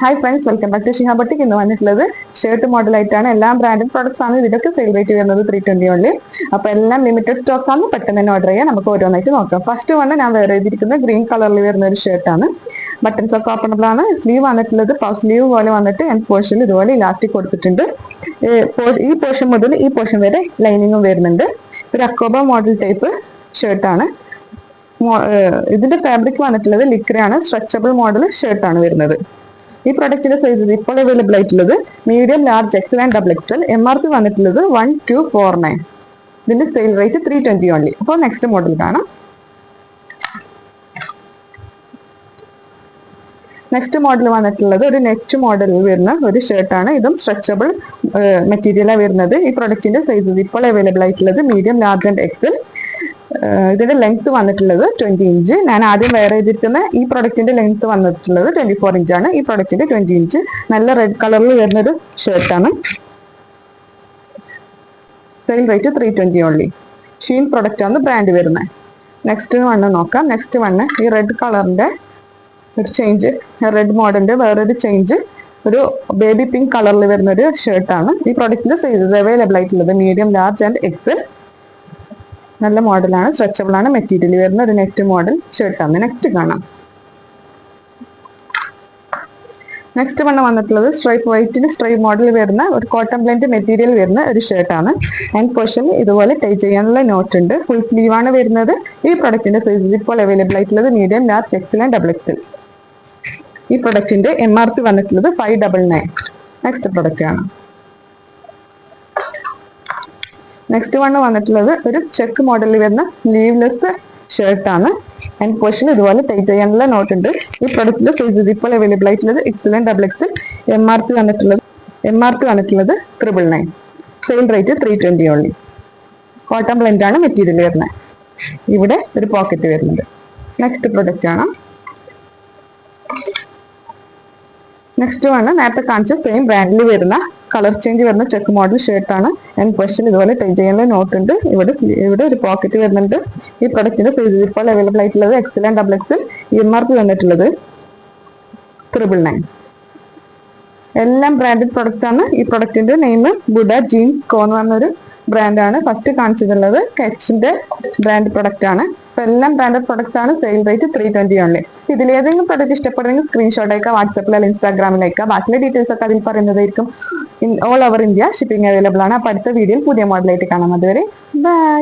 Hi friends, welcome back to Shiha boutique. ഇന്ന് വന്നിട്ടുള്ളത് shirt മോഡലായിട്ടാണ്. എല്ലാം ബ്രാൻഡഡ് പ്രോഡക്ട്സ് ആണ്. ഇതിലൊക്കെ സെയിൽ റേറ്റ് വരുന്നത് 320 ഓൺലി. അപ്പോൾ എല്ലാം ലിമിറ്റഡ് സ്റ്റോക്ക് ആണ്. പെട്ടെന്ന് തന്നെ ഓർഡർ ചെയ്യാം. നമുക്ക് ഓരോന്നായിട്ട് നോക്കാം. ഫസ്റ്റ് വണ് ഞാൻ വേറെ ചെയ്തിരിക്കുന്നത് ഗ്രീൻ കളറിൽ വരുന്ന ഒരു ഷർട്ടാണ്. ബട്ടൺസ് ഒക്കെ ഓപ്പണബിൾ ആണ്. സ്ലീവ് വന്നിട്ടുള്ളത് പഫ് സ്ലീവ് പോലെ വന്നിട്ട് എൻഡ് പോർഷനിൽ ഇതുപോലെ ഇലാസ്റ്റിക് കൊടുത്തിട്ടുണ്ട്. ഈ പോർഷൻ മുതൽ ഈ പോർഷൻ വരെ ലൈനിങ്ങും വരുന്നുണ്ട്. ഒരു അക്കോബ മോഡൽ ടൈപ്പ് ഷർട്ടാണ്. ഇതിന്റെ ഫാബ്രിക് വന്നിട്ടുള്ളത് ലിക്രയാണ്. സ്ട്രെച്ചബിൾ മോഡൽ ഷർട്ടാണ് വരുന്നത്. ഈ പ്രൊഡക്റ്റിന്റെ സൈസ് ഇപ്പോൾ അവൈലബിൾ ആയിട്ടുള്ളത് medium, large, Excel and double XL. MRP വന്നിട്ടുള്ളത് 1249. ഇതിന്റെ സെയിൽ റേറ്റ് 320 ഓൺലി. അപ്പോൾ നെക്സ്റ്റ് മോഡൽ കാണാം. നെക്സ്റ്റ് മോഡൽ വന്നിട്ടുള്ളത് ഒരു നെറ്റ് മോഡലിൽ വരുന്ന ഒരു ഷർട്ടാണ്. ഇതും സ്ട്രെച്ചബിൾ മെറ്റീരിയലാണ് വരുന്നത്. ഈ പ്രൊഡക്റ്റിന്റെ സൈസ് ഇപ്പോൾ അവൈലബിൾ ആയിട്ടുള്ളത് മീഡിയം, ലാർജ് ആൻഡ് എക്സൽ. ഇതിന്റെ ലെങ്ത് വന്നിട്ടുള്ളത് 20 ഇഞ്ച്. ഞാൻ ആദ്യം വെയർ ചെയ്തിരിക്കുന്ന ഈ പ്രൊഡക്റ്റിന്റെ ലെങ്ത് വന്നിട്ടുള്ളത് 24 ഇഞ്ചാണ്. ഈ പ്രൊഡക്റ്റിന്റെ 20 ഇഞ്ച്. നല്ല റെഡ് കളറിൽ വരുന്നൊരു ഷർട്ടാണ്. Sale rate 320 only. Shein product ആണ് ബ്രാൻഡ് വരുന്നത്. നെക്സ്റ്റ് വണ്ണ് നോക്കാം. നെക്സ്റ്റ് വണ്ണ് ഈ റെഡ് കളറിന്റെ ഒരു ചേഞ്ച്, റെഡ് മോഡലിന്റെ വേറൊരു ചേഞ്ച്, ഒരു ബേബി പിങ്ക് കളറിൽ വരുന്ന ഒരു ഷർട്ടാണ്. ഈ പ്രൊഡക്റ്റിന്റെ സൈസസ് അവൈലബിൾ ആയിട്ടുള്ളത് മീഡിയം, ലാർജ് ആൻഡ് എക്സൽ. നല്ല മോഡലാണ്, സ്ട്രെച്ചബിൾ ആണ്, മെറ്റീരിയൽ വരുന്ന ഒരു നെറ്റ് മോഡൽ ഷർട്ടാണ്. നെക്സ്റ്റ് കാണാം. നെക്സ്റ്റ് വന്നിട്ടുള്ളത് സ്ട്രൈപ്പ് വൈറ്റിന് സ്ട്രൈപ്പ് മോഡൽ വരുന്ന ഒരു കോട്ടൺ ബ്ലെൻഡ് മെറ്റീരിയൽ വരുന്ന ഒരു ഷർട്ടാണ്. ആൻഡ് പോർഷൻ ഇതുപോലെ ടൈ ചെയ്യാനുള്ള നോട്ട് ഉണ്ട്. ഫുൾ സ്ലീവ് ആണ് വരുന്നത്. ഈ പ്രൊഡക്റ്റിന്റെ സൈസ് ഇപ്പോൾ അവൈലബിൾ ആയിട്ടുള്ളത് medium, large, Excel and double XL. ഈ പ്രൊഡക്റ്റിന്റെ MRP വന്നിട്ടുള്ളത് 599. നെക്സ്റ്റ് പ്രൊഡക്റ്റ് ആണ്. നെക്സ്റ്റ് വന്നിട്ടുള്ളത് ഒരു ചെക്ക് മോഡലിൽ വരുന്ന സ്ലീവ്ലെസ് ഷർട്ടാണ്. ആൻഡ് പോർഷൻ ഇതുപോലെ ടൈ ചെയ്യാനുള്ള നോട്ട് ഉണ്ട്. ഈ പ്രൊഡക്റ്റിന്റെ സൈസ് ഇപ്പോൾ അവൈലബിൾ ആയിട്ടുള്ളത് Excel and double XL. MRP വന്നിട്ടുള്ളത് 999. Sale rate 320 only. Cotton blend ആണ് മെറ്റീരിയൽ വരുന്നത്. ഇവിടെ ഒരു പോക്കറ്റ് വരുന്നുണ്ട്. നെക്സ്റ്റ് പ്രൊഡക്റ്റ് ആണ്. നെക്സ്റ്റ് നേരത്തെ കാണിച്ച സെയിം ബ്രാൻഡിൽ വരുന്ന കളർ ചേഞ്ച് വരുന്ന ചെക്ക് മോഡൽ ഷർട്ടാണ്. ആൻഡ് പോർഷൻ ഇതുപോലെ ടൈ ചെയ്യാനുള്ള നോട്ട് ഉണ്ട്. ഇവിടെ ഒരു പോക്കറ്റ് വരുന്നുണ്ട്. ഈ പ്രൊഡക്റ്റിന്റെ സൈസ് ഇപ്പോൾ അവൈലബിൾ ആയിട്ടുള്ളത് Excel and double XL. MRP വന്നിട്ടുള്ളത് 999. എല്ലാം ബ്രാൻഡഡ് പ്രൊഡക്റ്റ് ആണ്. ഈ പ്രൊഡക്റ്റിന്റെ നെയിം ബുഡ ജീൻസ് കോ എന്ന് പറഞ്ഞൊരു ബ്രാൻഡാണ്. ഫസ്റ്റ് കാണിച്ചിട്ടുള്ളത് കെച്ചിന്റെ ബ്രാൻഡ് പ്രൊഡക്റ്റ് ആണ്. അപ്പൊ എല്ലാം ബ്രാൻഡഡ് പ്രൊഡക്ട്സ് ആണ്. Sale rate 320 only. ഇതിലേതെങ്കിലും പ്രൊഡക്റ്റ് ഇഷ്ടപ്പെടുന്നെങ്കിൽ സ്ക്രീൻഷോട്ട് അയക്കാം, വാട്സാപ്പിൽ അല്ലെങ്കിൽ ഇൻസ്റ്റാഗ്രാമിൽ അയക്കാം. ബാക്കിയുള്ള ഡീറ്റെയിൽസ് ഒക്കെ അതിൽ പറയുന്നതായിരിക്കും. All over India shipping available ആണ്. അപ്പൊ അടുത്ത വീഡിയോയിൽ പുതിയ മോഡലായിട്ട് കാണാം. അതുവരെ ബൈ.